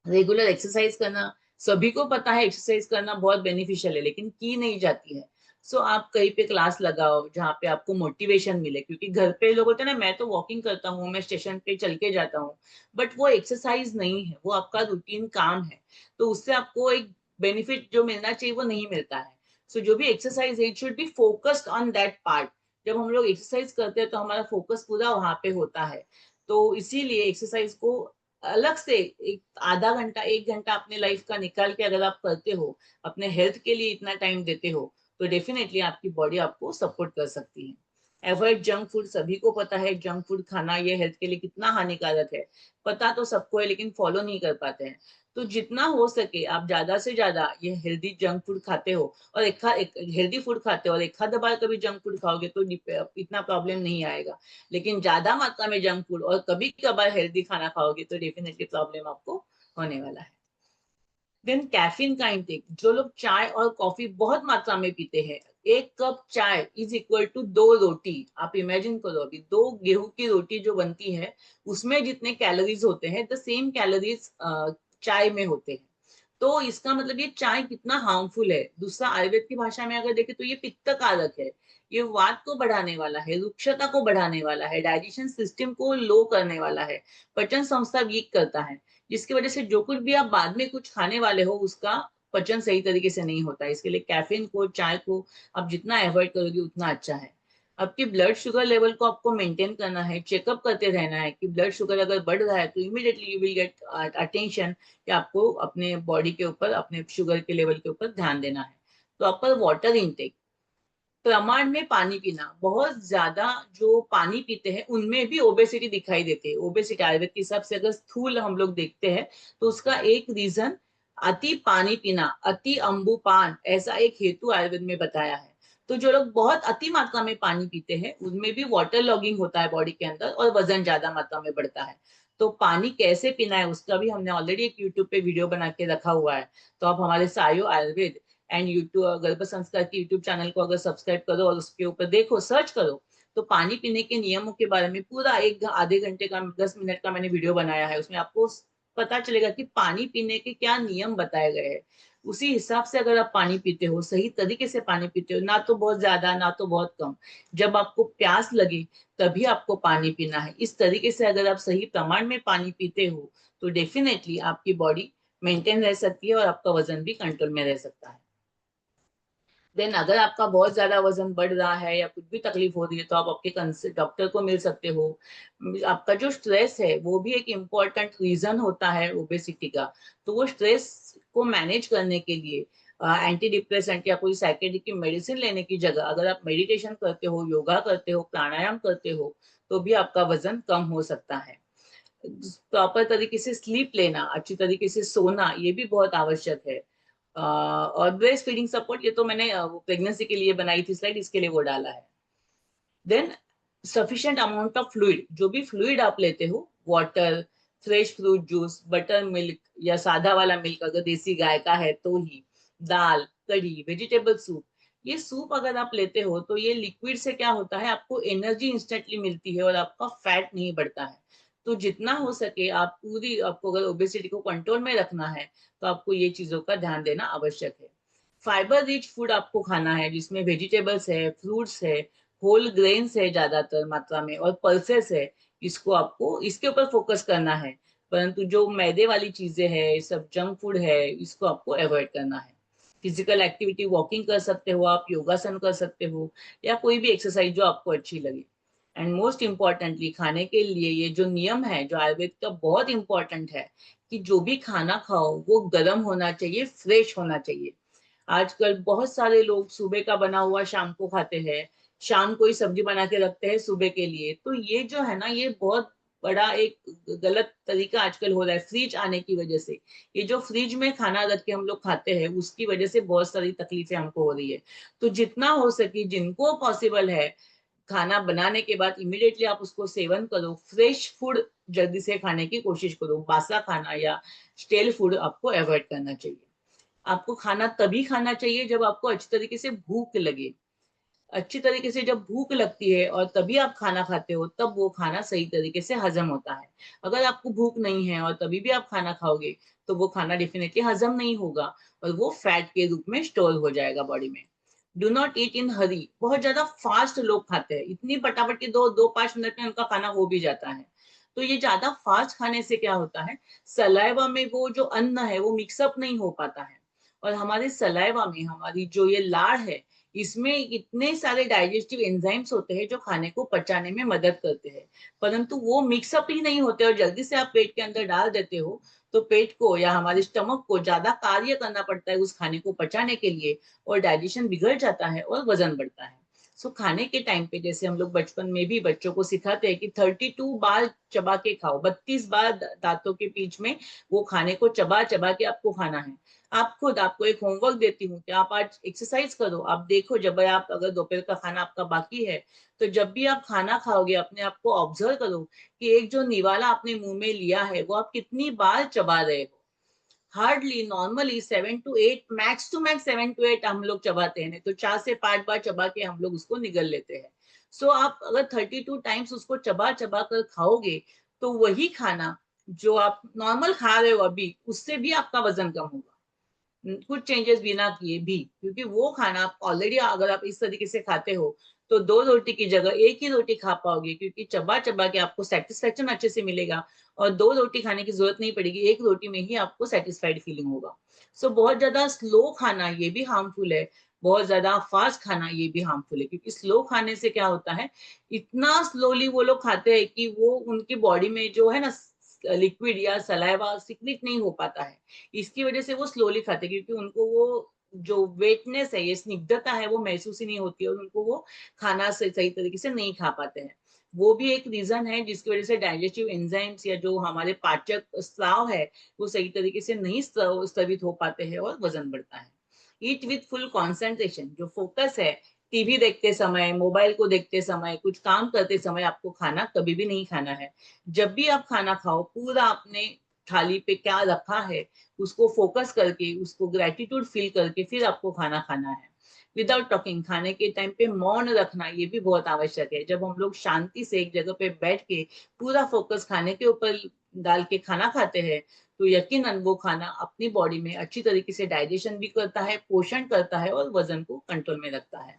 रेगुलर एक्सरसाइज करना, सभी को पता है एक्सरसाइज करना बहुत बेनिफिशियल है, लेकिन की नहीं जाती है। सो आप कहीं पे क्लास लगाओ जहाँ पे आपको मोटिवेशन मिले, क्योंकि घर पे लोग होते हैं ना, मैं तो वॉकिंग करता हूँ, मैं स्टेशन पे चल के जाता हूँ, बट वो एक्सरसाइज नहीं है, वो आपका रूटीन काम है। तो उससे आपको एक बेनिफिट जो मिलना चाहिए वो नहीं मिलता है। सो जो भी एक्सरसाइज है it should be focused on that part. जब हम लोग एक्सरसाइज करते हैं तो हमारा फोकस पूरा वहां पे होता है। तो इसीलिए एक्सरसाइज को अलग से एक आधा घंटा 1 घंटा अपने लाइफ का निकाल के अगर आप करते हो, अपने हेल्थ के लिए इतना टाइम देते हो, तो डेफिनेटली आपकी बॉडी आपको सपोर्ट कर सकती है। अवॉइड जंक फूड, सभी को पता है जंक फूड खाना ये हेल्थ के लिए कितना हानिकारक है, पता तो सबको है लेकिन फॉलो नहीं कर पाते हैं। तो जितना हो सके आप ज्यादा से ज्यादा ये हेल्दी जंक फूड खाते हो और एक हेल्दी फूड खाते हो और एक आधा बार कभी जंक फूड खाओगे तो इतना प्रॉब्लम नहीं आएगा। लेकिन ज्यादा मात्रा में जंक फूड और कभी कभार हेल्दी खाना खाओगे तो डेफिनेटली प्रॉब्लम आपको होने वाला है। देन कैफीन का इंटेक, जो लोग चाय और कॉफी बहुत मात्रा में पीते हैं, 1 कप चाय इज इक्वल टू 2 रोटी। आप इमेजिन करो, अभी 2 गेहूं की रोटी जो बनती है उसमें जितने कैलोरीज होते हैं द सेम कैलोरीज चाय में होते हैं। तो इसका मतलब ये चाय कितना हार्मफुल है। दूसरा, आयुर्वेद की भाषा में अगर देखें तो ये पित्त कारक है, ये वात को बढ़ाने वाला है, रुक्षता को बढ़ाने वाला है, डाइजेशन सिस्टम को लो करने वाला है, पचन संस्था वीक करता है, जिसकी वजह से जो कुछ भी आप बाद में कुछ खाने वाले हो उसका पचन सही तरीके से नहीं होता है। इसके लिए कैफीन को, चाय को आप जितना अवॉइड करोगे उतना अच्छा है। आपकी ब्लड शुगर लेवल को आपको मेंटेन करना है, चेकअप करते रहना है कि ब्लड शुगर अगर बढ़ रहा है तो immediately you will get attention कि आपको अपने बॉडी के ऊपर, अपने शुगर के लेवल के ऊपर ध्यान देना है। प्रॉपर वाटर इनटेक, प्रमाण में पानी पीना, बहुत ज्यादा जो पानी पीते हैं उनमें भी ओबेसिटी दिखाई देती है। ओबेसिटी आयुर्वेद के हिसाब से अगर स्थूल हम लोग देखते हैं तो उसका एक रीजन अति पानी पीना, अति अम्बुपान, ऐसा एक हेतु आयुर्वेद में बताया है। तो जो लोग बहुत अति मात्रा में पानी पीते हैं उनमें भी वाटर लॉगिंग होता है बॉडी के अंदर और वजन ज्यादा मात्रा में बढ़ता है। तो पानी कैसे पीना है उसका भी हमने ऑलरेडी एक यूट्यूब पे वीडियो बना के रखा हुआ है। तो आप हमारे सायो आयुर्वेद एंड यूट्यूब गर्भ संस्कार के यूट्यूब चैनल को अगर सब्सक्राइब करो और उसके ऊपर देखो, सर्च करो, तो पानी पीने के नियमों के बारे में पूरा एक आधे घंटे का 10 मिनट का मैंने वीडियो बनाया है। उसमें आपको पता चलेगा कि पानी पीने के क्या नियम बताए गए हैं। उसी हिसाब से अगर आप पानी पीते हो, सही तरीके से पानी पीते हो, ना तो बहुत ज्यादा ना तो बहुत कम, जब आपको प्यास लगे तभी आपको पानी पीना है, इस तरीके से अगर आप सही प्रमाण में पानी पीते हो तो डेफिनेटली आपकी बॉडी मेंटेन रह सकती है और आपका वजन भी कंट्रोल में रह सकता है। देन अगर आपका बहुत ज्यादा वजन बढ़ रहा है या कुछ भी तकलीफ हो रही है तो आप आपके डॉक्टर को मिल सकते हो। आपका जो स्ट्रेस है वो भी एक इम्पोर्टेंट रीजन होता है ओबेसिटी का। तो वो स्ट्रेस को मैनेज करने के लिए एंटी डिप्रेसेंट या कोई साइकेट्रिक की मेडिसिन लेने की जगह अगर आप मेडिटेशन करते हो, योगा करते हो, प्राणायाम करते हो, तो भी आपका वजन कम हो सकता है। प्रॉपर तरीके से स्लीप लेना, अच्छी तरीके से सोना, ये भी बहुत आवश्यक है। और ब्रेस्ट फीडिंग सपोर्ट, ये तो मैंने प्रेगनेंसी के लिए बनाई थी स्लाइड, इसके लिए वो डाला है। Than sufficient amount of fluid, जो भी फ्लूइड आप लेते हो, water, fresh fruit juice, butter milk या सादा वाला मिल्क अगर देसी गाय का है तो ही, दाल, कढ़ी, वेजिटेबल सूप, ये सूप अगर आप लेते हो तो ये लिक्विड से क्या होता है, आपको एनर्जी इंस्टेंटली मिलती है और आपका फैट नहीं बढ़ता है। तो जितना हो सके आप पूरी, आपको अगर ओबेसिटी को कंट्रोल में रखना है तो आपको ये चीजों का ध्यान देना आवश्यक है। फाइबर रिच फूड आपको खाना है जिसमें वेजिटेबल्स है, फ्रूट्स है, होल ग्रेन्स है ज्यादातर मात्रा में, और पल्सेस है, इसको आपको इसके ऊपर फोकस करना है। परंतु जो मैदे वाली चीजें है, सब जंक फूड है, इसको आपको अवॉइड करना है। फिजिकल एक्टिविटी, वॉकिंग कर सकते हो आप, योगासन कर सकते हो, या कोई भी एक्सरसाइज जो आपको अच्छी लगे। एंड मोस्ट इम्पॉर्टेंटली खाने के लिए ये जो नियम है जो आयुर्वेद का बहुत इंपॉर्टेंट है, कि जो भी खाना खाओ वो गर्म होना चाहिए, फ्रेश होना चाहिए। आजकल बहुत सारे लोग सुबह का बना हुआ शाम को खाते हैं, शाम को ही सब्जी बना के रखते हैं सुबह के लिए। तो ये जो है ना, ये बहुत बड़ा एक गलत तरीका आजकल हो रहा है फ्रिज आने की वजह से। ये जो फ्रिज में खाना रख के हम लोग खाते हैं उसकी वजह से बहुत सारी तकलीफें हमको हो रही है। तो जितना हो सके, जिनको पॉसिबल है, खाना बनाने के बाद इमिडिएटली आप उसको सेवन करो, फ्रेश फूड जल्दी से खाने की कोशिश करो, बासा खाना या स्टेल फूड आपको अवॉइड करना चाहिए। आपको खाना तभी खाना चाहिए जब आपको अच्छी तरीके से भूख लगे। अच्छी तरीके से जब भूख लगती है और तभी आप खाना खाते हो, तब वो खाना सही तरीके से हजम होता है। अगर आपको भूख नहीं है और तभी भी आप खाना खाओगे तो वो खाना डेफिनेटली हजम नहीं होगा और वो फैट के रूप में स्टोर हो जाएगा बॉडी में। डू नॉट ईट इन हरी, बहुत ज्यादा फास्ट लोग खाते हैं, इतनी फटाफट के 2-5 मिनट में उनका खाना हो भी जाता है। तो ये ज्यादा फास्ट खाने से क्या होता है, सलाइवा में वो जो अन्न है वो मिक्सअप नहीं हो पाता है। और हमारे सलाइवा में हमारी जो ये लाड़ है, इसमें इतने सारे डाइजेस्टिव एंजाइम्स होते हैं जो खाने को पचाने में मदद करते हैं, परंतु वो मिक्सअप ही नहीं होते और जल्दी से आप पेट के अंदर डाल देते हो, तो पेट को या हमारे स्टमक को ज्यादा कार्य करना पड़ता है उस खाने को पचाने के लिए, और डाइजेशन बिगड़ जाता है और वजन बढ़ता है। सो खाने के टाइम पे जैसे हम लोग बचपन में भी बच्चों को सिखाते हैं कि 32 बार चबा के खाओ, 32 बार दांतों के बीच में वो खाने को चबा चबा के आपको खाना है। आप खुद, आपको एक होमवर्क देती हूँ कि आप आज एक्सरसाइज करो, आप देखो जब आप अगर दोपहर का खाना आपका बाकी है तो जब भी आप खाना खाओगे अपने आप को ऑब्जर्व करो कि एक जो निवाला आपने मुंह में लिया है वो आप कितनी बार चबा रहे हो। Hardly, normally 7 to 8, max to max 7 to 8 हम लोग चबाते हैं, नहीं तो 4 से 5 बार चबा के हम लोग उसको निगल लेते हैं। सो आप अगर 32 टाइम्स उसको चबा चबा कर खाओगे तो वही खाना जो आप नॉर्मल खा रहे हो अभी, उससे भी आपका वजन कम होगा, कुछ चेंजेस बिना किए भी। क्योंकि वो खाना आप ऑलरेडी अगर आप इस तरीके से खाते हो तो 2 रोटी की जगह एक ही रोटी खा पाओगे, क्योंकि चबा चबा के आपको सेटिस्फेक्शन अच्छे से मिलेगा और 2 रोटी खाने की जरूरत नहीं पड़ेगी, एक रोटी में ही आपको सेटिस्फाइड फीलिंग होगा। सो बहुत ज्यादा स्लो खाना ये भी हार्मफुल है, बहुत ज्यादा फास्ट खाना ये भी हार्मफुल है, क्योंकि स्लो खाने से क्या होता है, इतना स्लोली वो लोग खाते हैं कि वो उनकी बॉडी में जो है ना लिक्विड या सलाइवा सिक्रीट नहीं हो पाता है। इसकी वजह से वो स्लोली खाते हैं, क्योंकि उनको वो जो वेटनेस है, ये स्निग्धता है, वो महसूस ही नहीं होती है और उनको वो खाना सही तरीके से नहीं खा पाते हैं। वो भी एक रीजन है जिसकी वजह से डाइजेस्टिव एंजाइम्स या जो हमारे पाचक स्राव है वो सही तरीके से नहीं स्रावित हो पाते हैं और वजन बढ़ता है। ईट विथ फुल कॉन्सेंट्रेशन, जो फोकस है, टीवी देखते समय, मोबाइल को देखते समय, कुछ काम करते समय आपको खाना कभी भी नहीं खाना है। जब भी आप खाना खाओ पूरा अपने थाली पे क्या रखा है, उसको फोकस करके, उसको ग्रेटिट्यूड फील करके फिर आपको खाना खाना है। विदाउट टॉकिंग, खाने के टाइम पे मौन रखना ये भी बहुत आवश्यक है। जब हम लोग शांति से एक जगह पे बैठ के पूरा फोकस खाने के ऊपर डाल के खाना खाते हैं, तो यकीनन वो खाना अपनी बॉडी में अच्छी तरीके से डाइजेशन भी करता है, पोषण करता है और वजन को कंट्रोल में रखता है।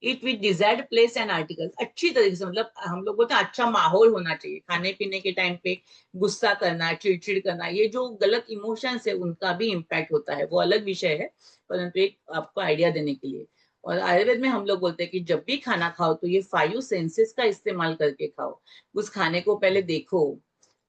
It with desired place and article, अच्छी तरीके से, मतलब हम लोग बोलते हैं अच्छा माहौल होना चाहिए खाने पीने के टाइम पे। गुस्सा करना, चिड़चिड़ करना, ये जो गलत इमोशंस है उनका भी इम्पैक्ट होता है, वो अलग विषय है, परंतु एक आपको आइडिया देने के लिए। और आयुर्वेद में हम लोग बोलते हैं कि जब भी खाना खाओ तो ये 5 सेंसेस का इस्तेमाल करके खाओ। उस खाने को पहले देखो,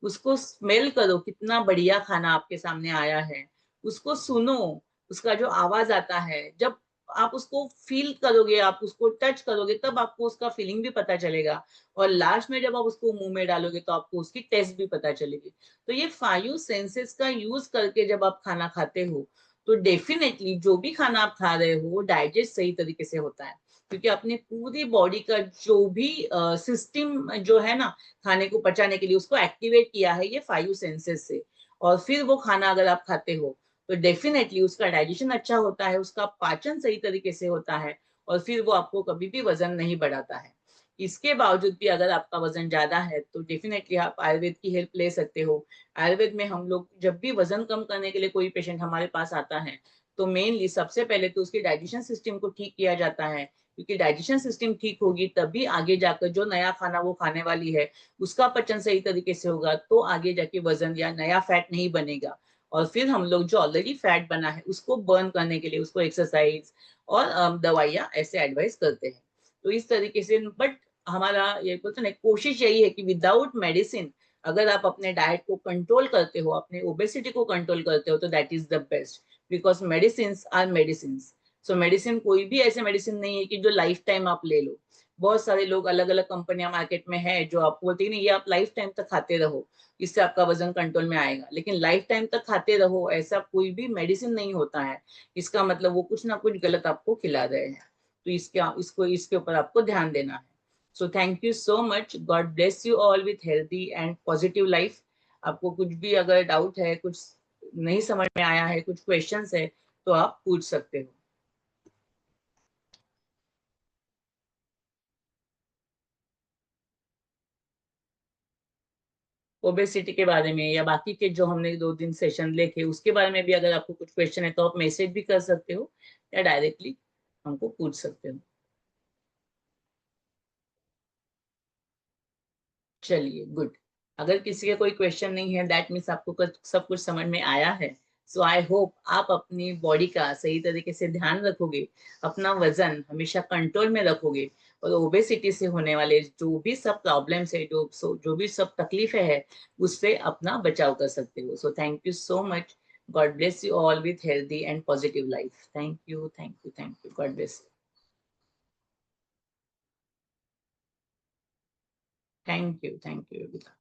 उसको स्मेल करो, कितना बढ़िया खाना आपके सामने आया है, उसको सुनो, उसका जो आवाज आता है, जब आप उसको फील करोगे, आप उसको टच करोगे, तब आपको उसका फीलिंग भी पता चलेगा। और लास्ट में जब आप उसको मुंह में डालोगे तो आपको उसकी टेस्ट भी पता चलेगी। तो ये 5 सेंसेस का यूज करके जब आप खाना खाते हो, तो डेफिनेटली जो भी खाना आप खा रहे हो वो डाइजेस्ट सही तरीके से होता है, क्योंकि अपने पूरी बॉडी का जो भी सिस्टम जो है ना, खाने को पचाने के लिए, उसको एक्टिवेट किया है ये 5 सेंसेस से। और फिर वो खाना अगर आप खाते हो तो डेफिनेटली उसका डाइजेशन अच्छा होता है, उसका पाचन सही तरीके से होता है, और फिर वो आपको कभी भी वजन नहीं बढ़ाता है। इसके बावजूद भी अगर आपका वजन ज्यादा है तो डेफिनेटली आप आयुर्वेद की हेल्प ले सकते हो। आयुर्वेद में हम लोग जब भी वजन कम करने के लिए कोई पेशेंट हमारे पास आता है, तो मेनली सबसे पहले तो उसके डाइजेशन सिस्टम को ठीक किया जाता है, क्योंकि डाइजेशन सिस्टम ठीक होगी तभी आगे जाकर जो नया खाना वो खाने वाली है उसका पचन सही तरीके से होगा, तो आगे जाके वजन या नया फैट नहीं बनेगा। और फिर हम लोग जो ऑलरेडी फैट बना है उसको बर्न करने के लिए उसको एक्सरसाइज और दवाइयाँ ऐसे एडवाइस करते हैं। तो इस तरीके से, बट हमारा ये बोलते ना, कोशिश यही है कि विदाउट मेडिसिन अगर आप अपने डाइट को कंट्रोल करते हो, अपने ओबेसिटी को कंट्रोल करते हो, तो that is the best, because medicine are medicine. So medicine कोई भी ऐसे मेडिसिन नहीं है कि जो लाइफ टाइम आप ले लो। बहुत सारे लोग, अलग अलग कंपनियां मार्केट में है जो आपको बोलती है नहीं, ये आप लाइफ टाइम तक खाते रहो, इससे आपका वजन कंट्रोल में आएगा, लेकिन लाइफ टाइम तक खाते रहो ऐसा कोई भी मेडिसिन नहीं होता है। इसका मतलब वो कुछ ना कुछ गलत आपको खिला रहे हैं। तो इसके ऊपर आपको ध्यान देना है। So thank you so much, God bless you all with healthy and positive life. आपको कुछ भी अगर डाउट है, कुछ नहीं समझ में आया है, कुछ क्वेश्चंस है, तो आप पूछ सकते हो। ओबेसिटी के बारे में या बाकी के जो हमने 2 दिन सेशन लेके उसके बारे में भी अगर आपको कुछ क्वेश्चन है तो आप मैसेज भी कर सकते हो या डायरेक्टली हमको पूछ सकते हो। चलिए, गुड। अगर किसी का कोई क्वेश्चन नहीं है, दैट मीन्स आपको सब कुछ समझ में आया है। सो आई होप आप अपनी बॉडी का सही तरीके से ध्यान रखोगे, अपना वजन हमेशा कंट्रोल में रखोगे, और ओबेसिटी से होने वाले जो भी सब प्रॉब्लम्स है, जो भी सब तकलीफें है, उससे अपना बचाव कर सकते हो। So thank you so much. God bless you all with healthy and positive life. Thank you, thank you, thank you. God bless. Thank you, thank you.